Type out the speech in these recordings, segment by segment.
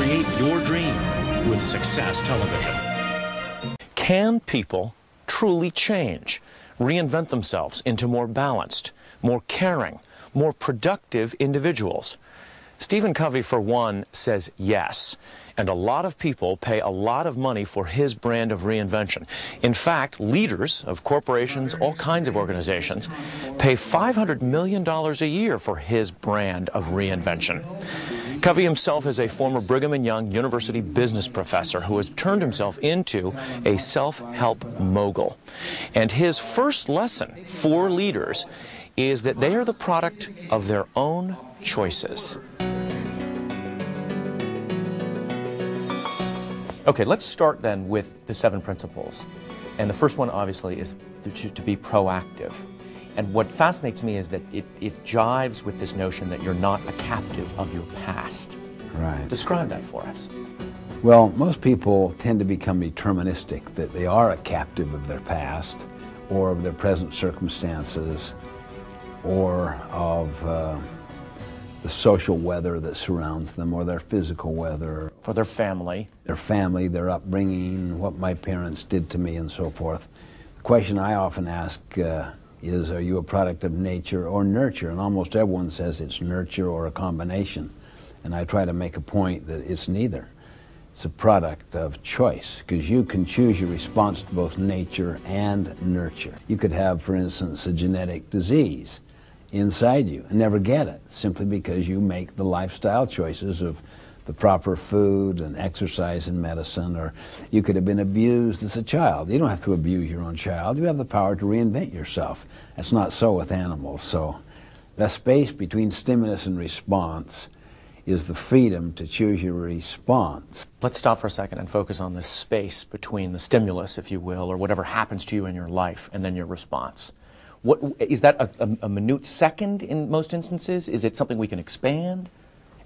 Create your dream with Success Television. Can people truly change, reinvent themselves into more balanced, more caring, more productive individuals? Stephen Covey, for one, says yes. And a lot of people pay a lot of money for his brand of reinvention. In fact, leaders of corporations, all kinds of organizations, pay $500 million a year for his brand of reinvention. Covey himself is a former Brigham and Young University business professor who has turned himself into a self-help mogul. And his first lesson for leaders is that they are the product of their own choices. Okay, let's start then with the 7 principles. And the first one, obviously, is to be proactive. And what fascinates me is that it jives with this notion that you're not a captive of your past. Right. Describe that for us. Well, most people tend to become deterministic, that they are a captive of their past or of their present circumstances or of the social weather that surrounds them or their physical weather. For their family. Their upbringing, what my parents did to me and so forth. The question I often ask is, are you a product of nature or nurture? And almost everyone says it's nurture or a combination. And I try to make a point that it's neither. It's a product of choice, because you can choose your response to both nature and nurture. You could have, for instance, a genetic disease inside you and never get it, simply because you make the lifestyle choices of the proper food and exercise and medicine. Or you could have been abused as a child. You don't have to abuse your own child. You have the power to reinvent yourself. That's not so with animals. So the space between stimulus and response is the freedom to choose your response. Let's stop for a second and focus on the space between the stimulus, if you will, or whatever happens to you in your life, and then your response. What, is that a minute second in most instances? Is it something we can expand?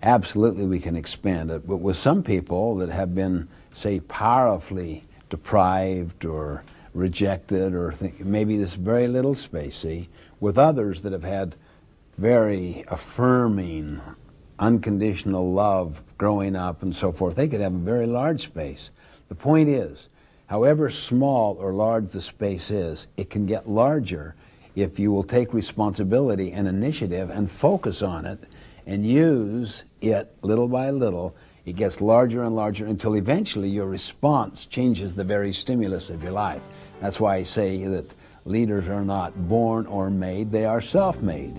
Absolutely, we can expand it. But with some people that have been, say, powerfully deprived or rejected, or maybe this very little space, see, with others that have had very affirming, unconditional love growing up and so forth, they could have a very large space. The point is, however small or large the space is, it can get larger if you will take responsibility and initiative and focus on it and use it little by little. It gets larger and larger until eventually your response changes the very stimulus of your life. That's why I say that leaders are not born or made, they are self-made.